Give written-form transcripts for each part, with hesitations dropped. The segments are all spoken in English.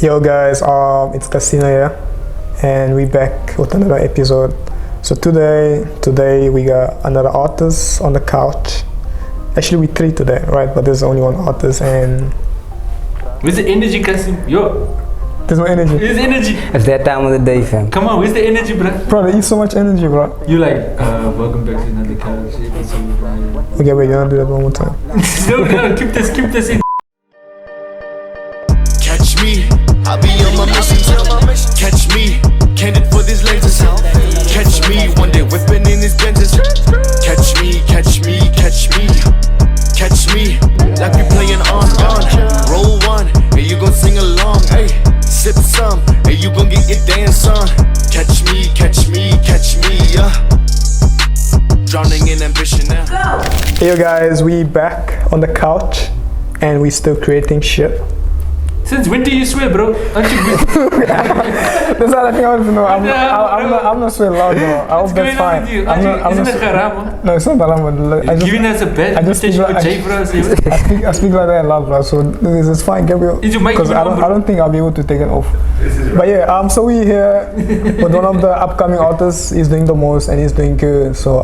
Yo guys, it's Casino here, and we back with another episode. So today we got another artist on the couch. Actually, we three today, right? But there's only one artist, and where's the energy, Kasim? Yo, there's no energy. There's energy. It's that time of the day, fam. Come on, where's the energy, bro? Bro, there is so much energy, bro. You like, welcome back to another couch episode. Okay, wait, you wanna do that one more time? No, keep this in. Catch me, I'll be on my mission. Catch me, candid for these lenses. Catch me, one day whipping in these benches. Catch me, catch me, catch me. Catch me, like we playing on. Roll one, hey, you gon' sing along. Hey, sip some, hey, you gon' get your dance on. Catch me, catch me, catch me, yeah. Drowning in ambition now. Hey you guys, we back on the couch, and we still creating shit. Since when do you swear, bro? Aren't you good? That's all I think I want to know. I'm not so loud, bro. I hope that's fine. Isn't it haram? No, it's not haram. You're giving us a bad invitation for Jay, bro. I speak like that a lot, bro. So it's fine, Gabriel. Because I don't think I'll be able to take it off. But yeah, so we here with one of the upcoming artists. He's doing the most and he's doing good. So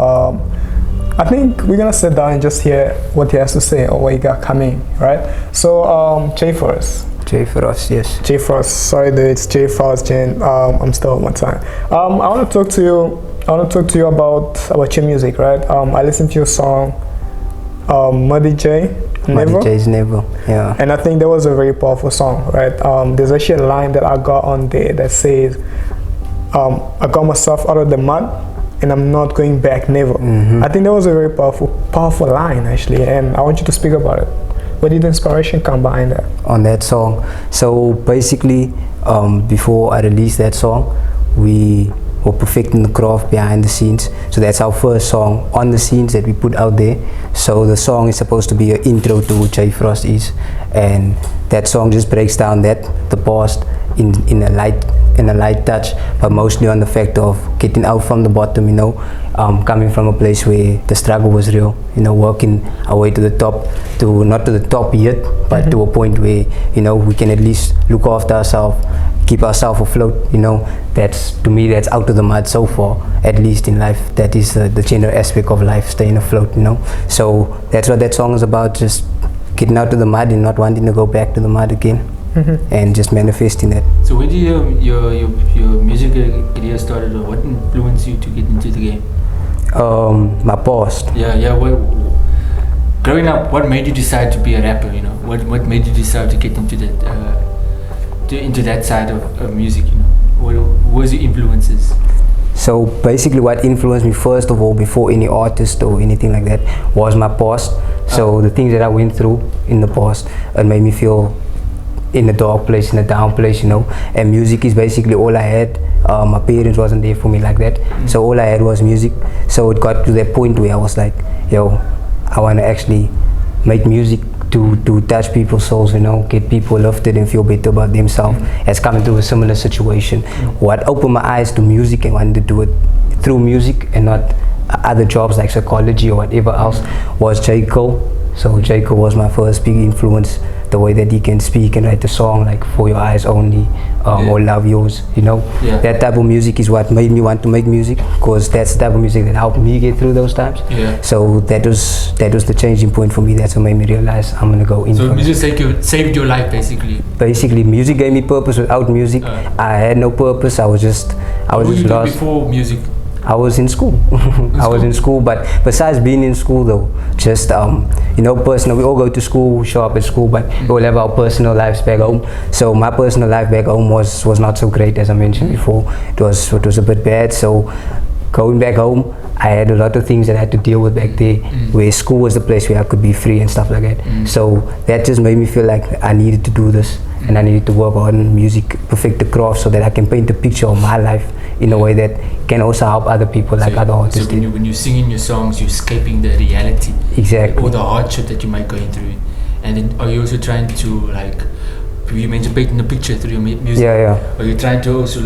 I think we're gonna sit down and just hear what he has to say or what he got coming, right? So Jay first. Jay Frost, yes. Jay Frost, sorry dude, it's Jay Frost, Jen. I'm still on my time. I want to talk to you about your music, right? I listened to your song, Muddy J, Never. Muddy J's Never, yeah. And I think that was a very powerful song, right? There's actually a line that I got on there that says, I got myself out of the mud and I'm not going back, never. I think that was a very powerful line actually, and I want you to speak about it. Where did the inspiration come behind that? On that song. So basically, before I released that song, we were perfecting the craft behind the scenes. So that's our first song on the scenes that we put out there. So the song is supposed to be an intro to who Jay Frost is, and that song just breaks down the past in a light touch, but mostly on the fact of getting out from the bottom, coming from a place where the struggle was real, working our way to the top, not to the top yet, but to a point where, we can at least look after ourselves, keep ourselves afloat, to me, that's out of the mud so far, at least in life. That is the general aspect of life, staying afloat, So that's what that song is about, just getting out of the mud and not wanting to go back to the mud again. And just manifesting that. So when did your music career started, or what influenced you to get into the game? My past. Yeah. Growing up, what made you decide to be a rapper? What made you decide to get into that side of music? What was your influences? So basically, what influenced me first of all, before any artist or anything like that, was my past. So the things that I went through in the past, it made me feel in a dark place, in a down place, and music is basically all I had. My parents wasn't there for me like that, so all I had was music. So it got to that point where I was like, yo, I want to actually make music to touch people's souls, get people lifted and feel better about themselves as coming through a similar situation. What opened my eyes to music and wanted to do it through music and not other jobs like psychology or whatever else was J. Cole. So J. Cole was my first big influence. The way that he can speak and write a song like For Your Eyes Only, or Love Yours, that type of music is what made me want to make music, because that's the type of music that helped me get through those times. So that was the changing point for me. That's what made me realize I'm gonna go in. So music saved your life, basically. Basically, music gave me purpose. Without music, I had no purpose. I was just lost. Before music? I was in school. I was in school, but besides being in school though, just personal, we all go to school, we show up at school, but we all have our personal lives back home. So my personal life back home was not so great, as I mentioned before. It was a bit bad. So going back home, I had a lot of things that I had to deal with back there, where school was the place where I could be free and stuff like that. So that just made me feel like I needed to do this, and I needed to work on music, perfect the craft, so that I can paint a picture of my life in a way that can also help other people, like other artists. So when you sing in your songs, you're escaping the reality, exactly, or the hardship that you might go through. And then are you also trying to, you mentioned painting a picture through your music? Yeah. Are you trying to also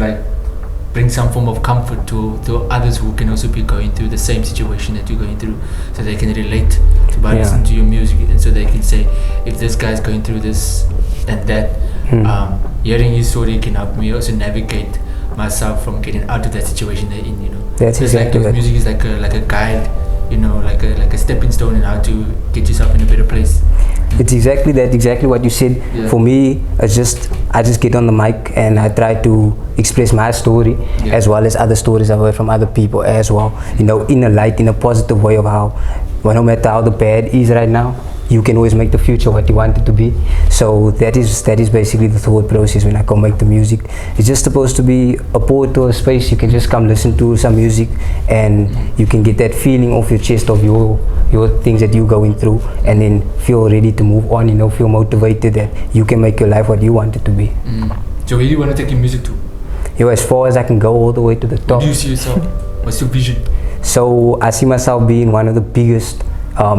bring some form of comfort to others who can also be going through the same situation that you're going through, so they can relate by listening to your music, and so they can say, if this guy's going through this and that, hearing his story can help me also navigate myself from getting out of that situation they're in, you know. That's exactly like music is like a guide, you know, like a stepping stone in how to get yourself in a better place. It's exactly that, exactly what you said. Yeah. For me, it's just, I just get on the mic and I try to express my story, as well as other stories I've heard from other people as well, you know, in a light, in a positive way of how, well, no matter how the bad is right now, you can always make the future what you want it to be. So that is basically the thought process when I come make the music. It's just supposed to be a portal, a space you can just come listen to some music and you can get that feeling off your chest of your things that you're going through, and then feel ready to move on, you know, feel motivated that you can make your life what you want it to be. So where do you want to take your music to? You know, as far as I can go, all the way to the top. Where do you see yourself? What's your vision? So I see myself being one of the biggest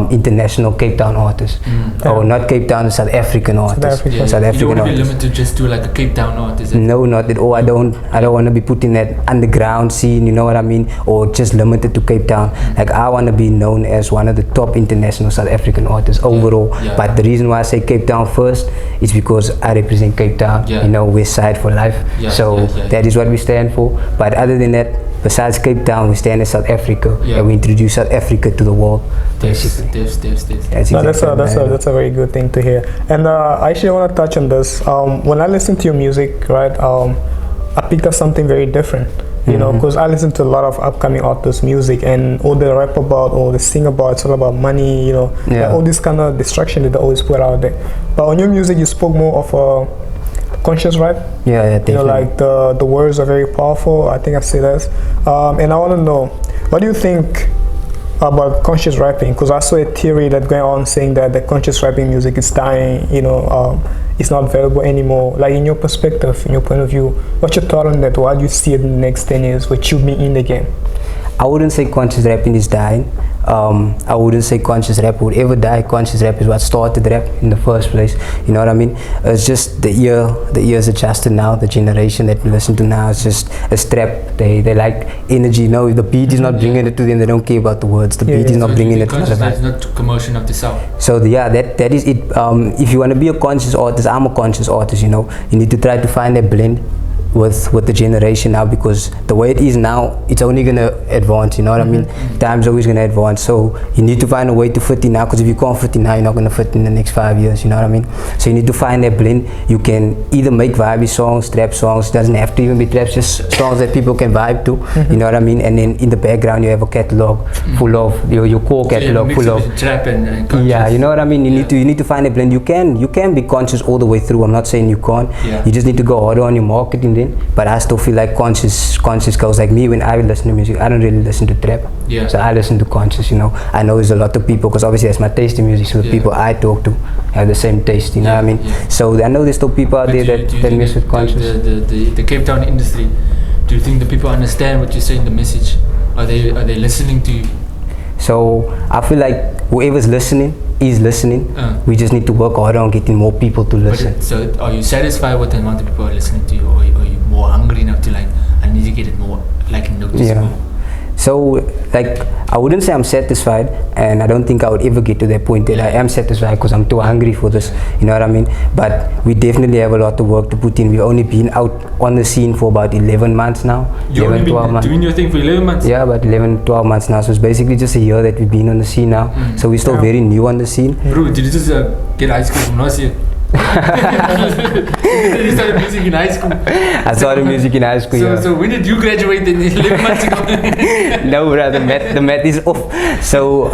international Cape Town artists, or not Cape Town, South African artists. South African. You don't want to be limited just to like a Cape Town artist. No, not at all. I don't want to be put in that underground scene, you know what I mean, or just limited to Cape Town. Like, I want to be known as one of the top international South African artists overall. But the reason why I say Cape Town first is because I represent Cape Town, you know, West Side for life. That is what we stand for. But other than that, besides Cape Town, we stand as South Africa, and we introduce South Africa to the world. That's a very good thing to hear. And I actually want to touch on this. When I listen to your music, right, I picked up something very different. You know, because I listen to a lot of upcoming artists' music, and all they rap about, or they sing about, it's all about money, you know, like all this kind of distraction that they always put out there. But on your music, you spoke more of a conscious rap. Yeah, definitely. You know, like the words are very powerful. I think I say that. And I want to know, what do you think about conscious rapping? Because I saw a theory that going on saying that the conscious rapping music is dying, you know, it's not valuable anymore. Like, in your perspective, in your point of view, what's your thought on that? What do you see in the next 10 years with you being in the game? I wouldn't say conscious rapping is dying. I wouldn't say conscious rap would ever die. Conscious rap is what started rap in the first place. You know what I mean? It's just the ears adjusted now. The generation that we listen to now is just a strap. They like energy. You know, if the beat is not bringing it to them, they don't care about the words. The beat is not bringing it to them. It's not commotion of the sound. So that is it. If you want to be a conscious artist, I'm a conscious artist. You know, you need to try to find that blend with the generation now, because the way it is now, it's only gonna advance, you know what I mean? Time's always gonna advance, so you need to find a way to fit in now, because if you can't fit in now, you're not gonna fit in the next 5 years, you know what I mean? So you need to find that blend. You can either make vibey songs, trap songs, doesn't have to even be trap, just songs that people can vibe to, you know what I mean? And then in the background you have a catalog full of your core catalog full of trap and yeah, you know what I mean? You need to find a blend. You can be conscious all the way through. I'm not saying you can't. You just need to go harder on your marketing then. But I still feel like conscious goes, like me, when I listen to music, I don't really listen to trap. So I listen to conscious, you know. I know there's a lot of people, because obviously that's my taste in music, so the people I talk to have the same taste, you know what I mean? So I know there's still people out there that mess with conscious. The Cape Town industry, do you think the people understand what you're saying, the message? Are they listening to you? So I feel like whoever's listening is listening. We just need to work harder on getting more people to listen. So are you satisfied with the amount of people who are listening to you, or are you more hungry enough to, like, I need to get it more, like, noticed more? So, like, I wouldn't say I'm satisfied, and I don't think I would ever get to that point that I am satisfied, because I'm too hungry for this, you know what I mean? But we definitely have a lot of work to put in. We've only been out on the scene for about 11 months now. You've only been doing your thing for 11 months? Yeah, about 11, 12 months now. So it's basically just a year that we've been on the scene now. So we're still very new on the scene. Bro, did you just get high school from last year? You started music in high school. I started music in high school. So when did you graduate? 11 months ago? No, bro, the math is off. So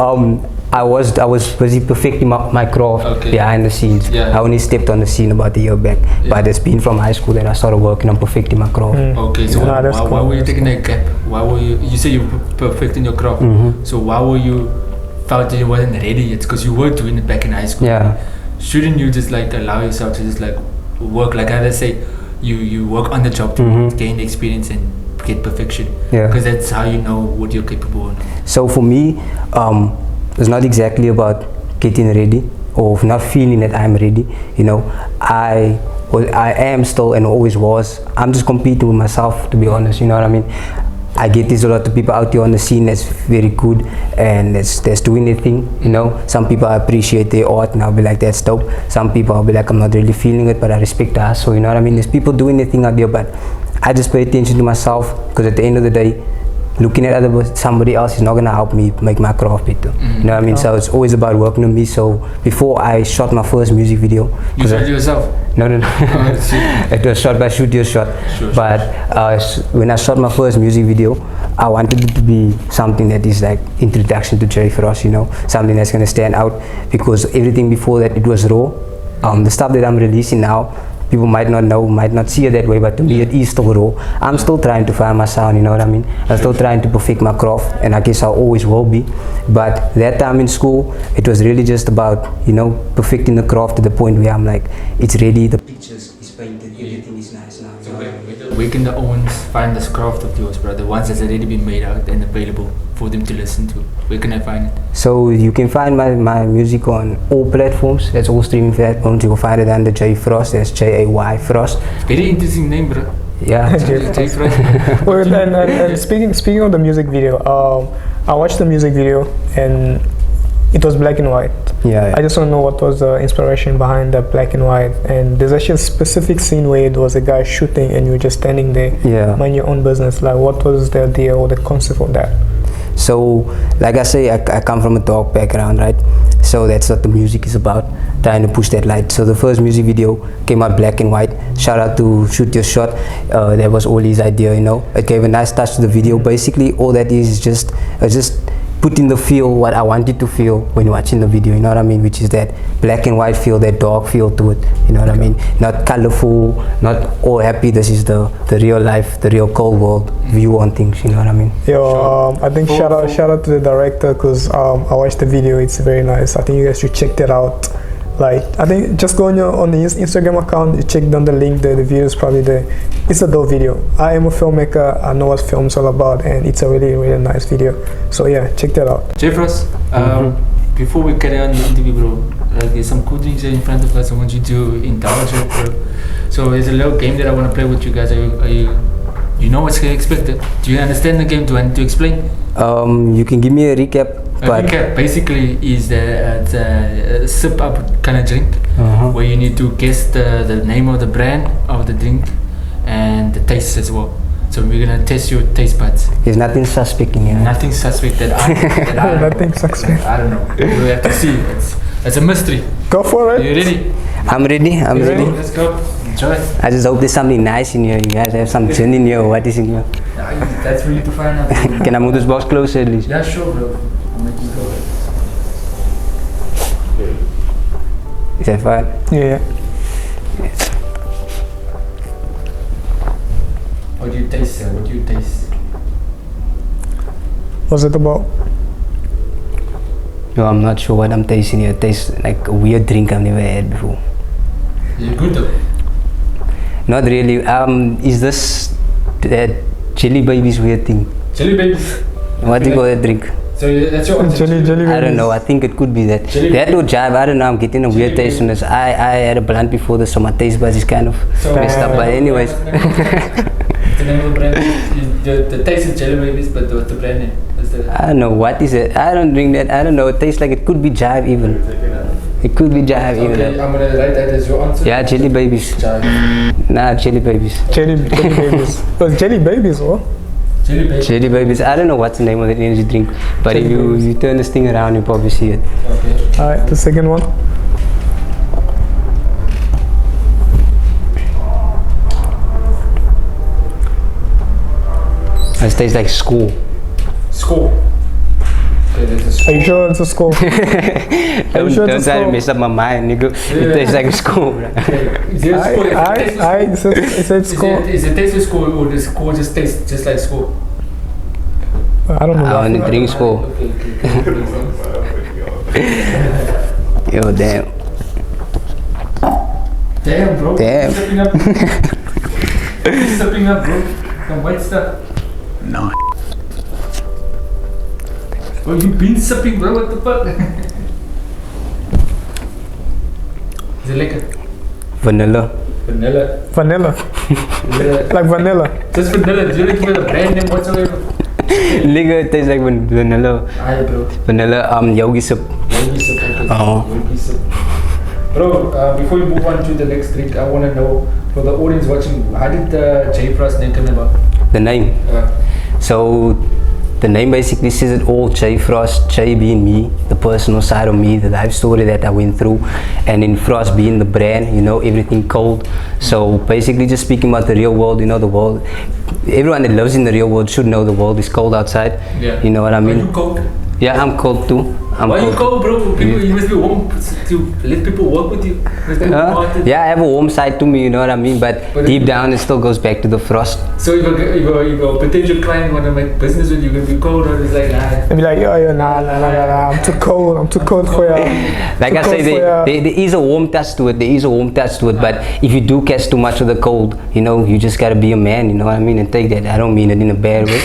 I was busy perfecting my craft behind the scenes. I only stepped on the scene about a year back, but it's been from high school that I started working on perfecting my craft. Okay, so why were you taking that gap? Why were you say you were perfecting your craft? So why were you felt that you wasn't ready yet? Because you were doing it back in high school. Shouldn't you just, like, allow yourself to just, like, work, like others say, you work on the job to gain experience and get perfection, because that's how you know what you're capable of. So for me, it's not exactly about getting ready or not feeling that I'm ready. You know, I am still and always was. I'm just competing with myself, to be honest, you know what I mean? I get there's a lot of people out there on the scene that's very good and that's doing their thing, you know. Some people appreciate their art and I'll be like, that's dope. Some people I'll be like, I'm not really feeling it, but I respect the hustle, you know what I mean? There's people doing their thing out there, but I just pay attention to myself, because at the end of the day, looking at somebody else is not gonna help me make my craft better. You know what I mean? So it's always about working on me. So before I shot my first music video, you shot yourself? No. It was shot by Shoot Your Shot. Sure. But when I shot my first music video, I wanted it to be something that is like introduction to Jerry Frost, you know, something that's gonna stand out, because everything before that, it was raw. The stuff that I'm releasing now, people might not know, might not see it that way, but to me it is still raw. I'm still trying to find my sound, you know what I mean? I'm still trying to perfect my craft, and I guess I always will be. But that time in school, it was really just about, you know, perfecting the craft to the point where I'm like, it's ready, the pictures is painted, everything is nice now. So where can the Owens find this craft of yours, brother? Once it's already been made out and available for them to listen to, where can I find it? So you can find my music on all platforms. That's all streaming platforms. You will find it under J Frost. That's Jay Frost. Very interesting name, bro. Yeah. J Frost. Well, and speaking of the music video, I watched the music video and it was black and white. Yeah. I just want to know what was the inspiration behind the black and white. And there's actually a specific scene where it was a guy shooting and you were just standing there, mind your own business. Like, what was the idea or the concept of that? So, like I say, I come from a dark background, right? So that's what the music is about, trying to push that light. So the first music video came out black and white. Shout out to Shoot Your Shot. That was all his idea, you know. It gave a nice touch to the video. Basically, all that is just putting the feel what I wanted to feel when watching the video, you know what I mean? Which is that black and white feel, that dark feel to it, you know what I mean? Not colorful, not all happy. This is the real life, the real cold world view on things, you know what I mean? Yo, I think shout out to the director, because I watched the video. It's very nice. I think you guys should check that out. Like, I think just go on the Instagram account, you check down the link there, the video is probably there. It's a dope video. I am a filmmaker, I know what film's all about, and it's a really, really nice video. So yeah, check that out. J Frost, before we carry on the interview, bro, like there's some cool things in front of us I want you to indulge in, bro. So there's a little game that I want to play with you guys. You know what's expected? Do you understand the game? Do I need to explain? You can give me a recap. Recap basically is the sip up kind of drink, where you need to guess the name of the brand of the drink and the taste as well. So we're gonna test your taste buds. There's nothing suspect in here. Nothing suspect that I nothing suspect. I don't know. We have to see. It's a mystery. Go for it. Are you ready? I'm ready. I'm ready. Let's go. Enjoy. I just hope there's something nice in here. You guys have some gin in here, or what is in here? That's for you to find out. Can I move this box closer at least? Yeah, sure, bro. I'll make you go. Is that fine? Yeah. What do you taste, sir? What do you taste? What's it about? No, I'm not sure what I'm tasting here. It tastes like a weird drink I've never had before. Is it good though? Not really. Is this that Jelly Babies weird thing? Jelly Babies? What do you call that drink? So that's your Jelly Babies. I don't know. I think it could be that. That would jive. I don't know. I'm getting a weird taste in this. I had a blunt before this, so my taste buds is kind of messed up. But anyways. The name of the brand? The taste is Jelly Babies, but what's the brand name? I don't know. What is it? I don't drink that. I don't know. It tastes like it could be jive even. It could be jive even. Okay, I'm gonna write that as your answer. Yeah, Jelly Babies. Jive. Nah, Jelly Babies. Jelly Babies. Was Jelly Babies or? Jelly Babies. Jelly Babies. I don't know what's the name of the energy drink, but if you turn this thing around, you probably see it. Okay. Alright, the second one. It tastes like school. School. Okay, that's a school. Are you sure it's a score? Don't try to mess up my mind, nigga. It tastes like a school, bro. Is it a school? It said score. Is it taste of school or does school just taste just like school? I don't know. I only drink school. Yo, damn. Damn, bro. Damn. Stepping up. Stepping up, bro. Some white stuff. No. Oh, you been sipping, bro? What the fuck? Is it liquor? Vanilla. Vanilla. Vanilla. Like vanilla. Just vanilla. Do you give it a brand name whatsoever? Nigga, it tastes like vanilla. Aye, bro. Vanilla, yogi soup. Yogi soup. Yogi soup. Bro, before you move on to the next drink, I want to know, for the audience watching, how did the J Frost name come about? The name? So, the name basically says it all. J Frost, J being me, the personal side of me, the life story that I went through, and then Frost being the brand, you know, everything cold. So basically just speaking about the real world, you know, the world, everyone that lives in the real world should know the world is cold outside. Yeah. You know what I mean? Are you cold? Yeah, I'm cold too. Why are you cold, bro? People, you must be warm to let people work with you. Yeah, I have a warm side to me, you know what I mean? But deep down, it still goes back to the frost. So if a potential client want to make business with you, you're going to be cold, or it's like, nah? They'll be like, yo, nah, I'm too cold for you. Like I say, there is a warm touch to it. But if you do catch too much of the cold, you know, you just got to be a man, you know what I mean? And take that. I don't mean it in a bad way.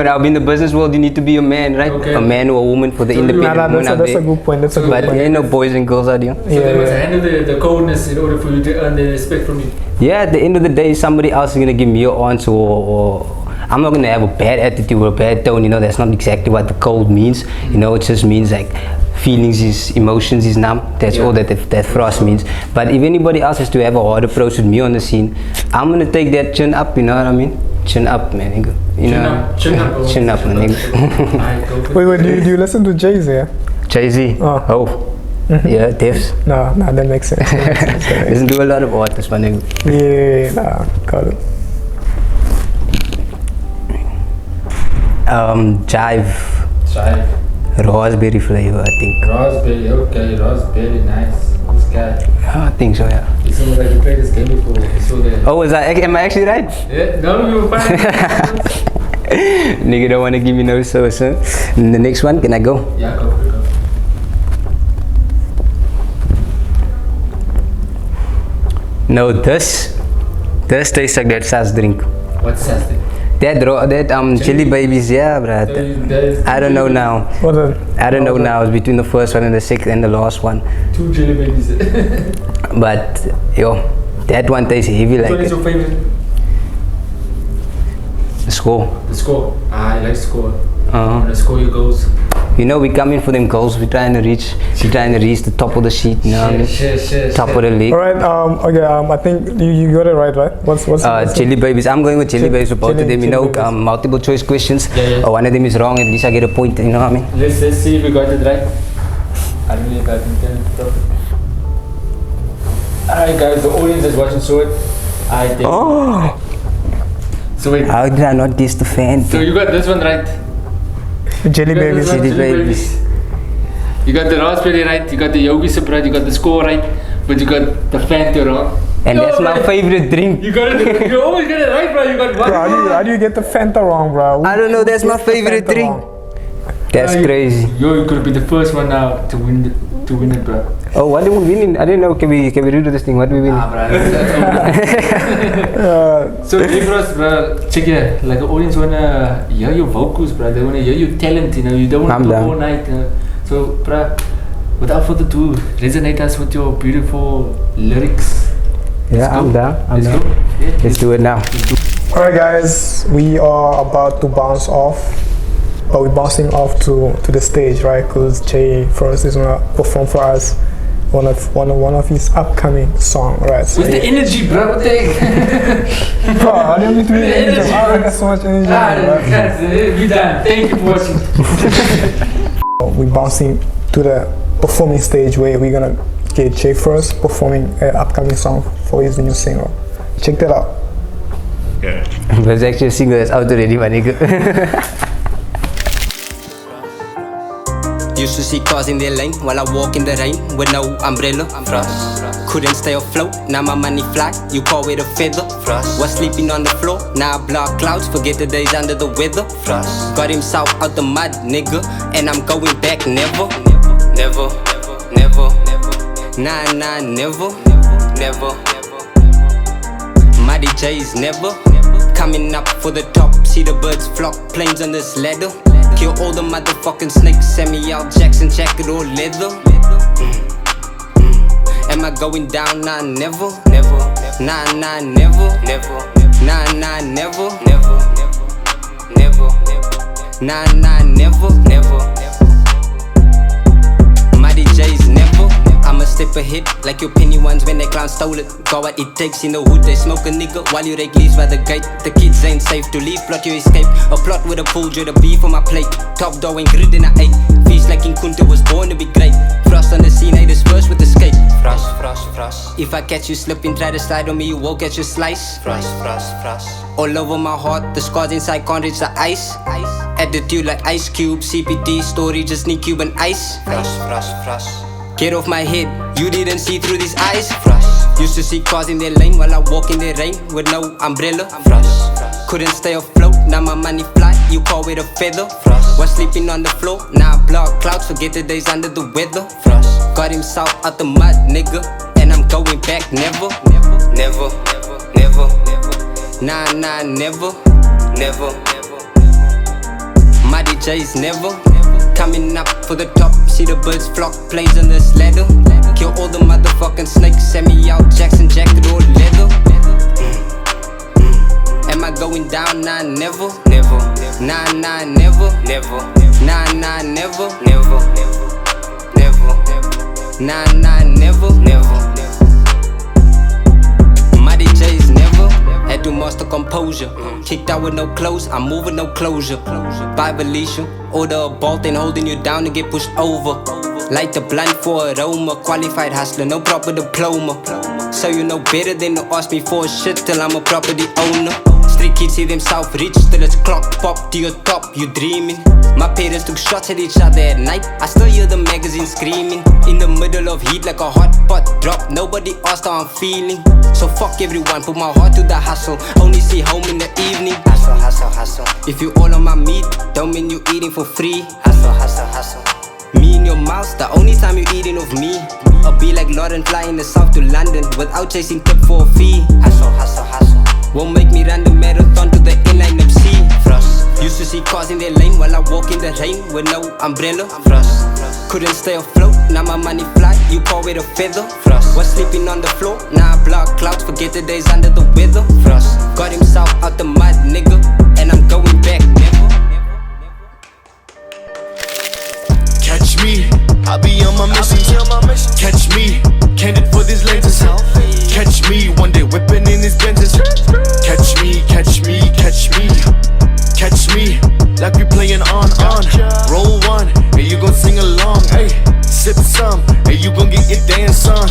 I'll be in the business world, you need to be a man, right? Okay. A man or a woman for the independent woman out there. That's a good point. But there ain't no boys and girls out here. So they must handle the coldness in order for you to earn the respect from you. Yeah, at the end of the day, somebody else is going to give me an answer, or I'm not going to have a bad attitude or a bad tone, you know. That's not exactly what the cold means, you know. It just means like feelings is, emotions is numb. That's all that Frost means. But if anybody else has to have a hard approach with me on the scene, I'm going to take that chin up, you know what I mean? Chin up, man, nigga. You know? Chin up, man, nigga. Wait, do you listen to Jay-Z? Yeah? Jay-Z? Oh. Yeah, Devs. Nah, that makes sense. Listen to a lot of artists, my nigga. Yeah, got it. Jive. Raspberry flavor, I think. Raspberry, okay, raspberry, nice. This guy. I think so, yeah. It sounds like you played this game before. Oh, am I actually right? Yeah, no, you were fine. Nigga don't want to give me no sauce, huh? And the next one, can I go? Yeah, go. No, this tastes like that sass drink. What's sass drink? That jelly babies, yeah, bruh. I don't know now. What is it? I don't know now. It's between the first one and the second and the last one. 2 jelly babies. But yo, that one tastes heavy like. What is your favorite? The score. The score. I like score. When the score you goes. You know, we coming for them goals. We're trying to reach the top of the sheet. You know what I mean? Top of the league. All right. Okay. I think you got it right? What's jelly babies? I'm going with jelly babies for both of them. You know, multiple choice questions. Yeah. One of them is wrong. At least I get a point. You know what I mean? Let's see if we got it right. I don't know if I can get it. Alright, guys. The audience is watching. So I think. Oh. So wait. How did I not guess the fan? So you got this one right. Jelly babies. You got the raspberry right, you got the yogi soup right, you got the score right, but you got the Fanta wrong. And that's my favorite drink. You got it. You always get it right, bro. You got one. Bro, how do you get the Fanta wrong, bro? I don't know. That's my favorite drink. That's crazy. You could be the first one now to win it, bro. Oh, what did we win? I didn't know. Can we redo this thing? What did we win? So Libras, bro, check here. Like the audience wanna hear your vocals, bro. They wanna hear your talent. You know, you don't want to talk all night. So, bro, without further ado, resonate us with your beautiful lyrics. I'm down. Let's do it now. Alright, guys, we are about to bounce off. But we're bouncing off to the stage, right? Because Jay Frost is gonna perform for us one of his upcoming song, right? So where's the energy, bro? What the heck? Bro, I don't need to be energy. I got so much energy. You done. Thank you for watching. We're bouncing to the performing stage where we're gonna get Jay Frost performing an upcoming song for his new single. Check that out. Yeah. There's actually a single that's out already, my nigga. Used to see cars in their lane while I walk in the rain with no umbrella. Frost. Couldn't stay afloat, now my money fly, you call it a feather. Frost. Was sleeping on the floor, now I block clouds, forget the days under the weather. Frost. Got himself out the mud, nigga, and I'm going back never. Never, never, nah, never, never. My DJ's never coming up for the top, see the birds flock, planes on this ladder. Kill all the motherfucking snakes, Samuel Jackson jacket or leather. Am I going down? Nah, never, never. Nah, nah, never, never. Nah, nah, never, never, never. Nah, nah, never, never. My DJ's never. I'ma step ahead like your penny ones when they clown stole it. Got what it takes, you know who they smoke a nigga while you rake leaves by the gate. The kids ain't safe to leave, plot you escape. A plot with a pool, dread a beef on my plate. Top door ain't grid in I ate. Feast like King Kunta was born to be great. Frost on the scene, haters first with the skate. Frost, frost, frost. If I catch you slipping, try to slide on me, you won't get your slice. Frost, frost, frost. All over my heart, the scars inside can't reach the ice. Attitude like Ice Cube, CPT story, just need cube and ice. Frost, frost, frost. Get off my head, you didn't see through these eyes. Frost. Used to see cars in their lane while I walk in the rain with no umbrella. Frost. Couldn't stay afloat, now my money fly, you call it a feather. Frost. Was sleeping on the floor, now I block clouds, forget the days under the weather. Frost. Got him south out the mud, nigga, and I'm going back, never. Never, never, nah, nah, never, never. My DJ's never. Coming up for the top, see the birds flock, plays on this ladder. Kill all the motherfucking snakes, send me out, Jackson jacket or leather. Am I going down? Nah, never, never. Nah, nah, never, never. Nah, nah, never, never, never. Nah, nah, never, never. My DJ's never. Had to master composure. Kicked out with no clothes, I'm moving no closure. By Volition, order a bolt and holding you down and get pushed over. Light the blunt for aroma, qualified hustler, no proper diploma. So you know better than to ask me for a shit till I'm a property owner. Street kids see themselves rich till it's clock pop to your top, you dreaming. My parents took shots at each other at night, I still hear the magazine screaming. In the middle of heat like a hot pot drop, nobody asked how I'm feeling. So fuck everyone, put my heart to the hustle, only see home in the evening. Hustle, hustle, hustle. If you all on my meat, don't mean you eating for free. Hustle, hustle, hustle. Me in your mouth, the only time you eating of me. I'll be like Lauren flying the south to London without chasing tip for a fee. Hustle, hustle, hustle. Won't make me run the marathon to the inline MC. Frost. Used to see cars in their lane while I walk in the rain with no umbrella. Frost. Couldn't stay afloat, now my money fly, you call it a feather. Frost. Was sleeping on the floor, now I block clouds, forget the days under the weather. Frost. Got himself out the mud, nigga, and I'm going back, never. Catch me, I'll be on my mission. Catch me, candid for these lenses. Catch me, one day whipping in these Benzes. Catch me, catch me, catch me. Catch me, like we playing on. Roll one, and you gon' sing along. Ay, sip some, and you gon' get your dance on.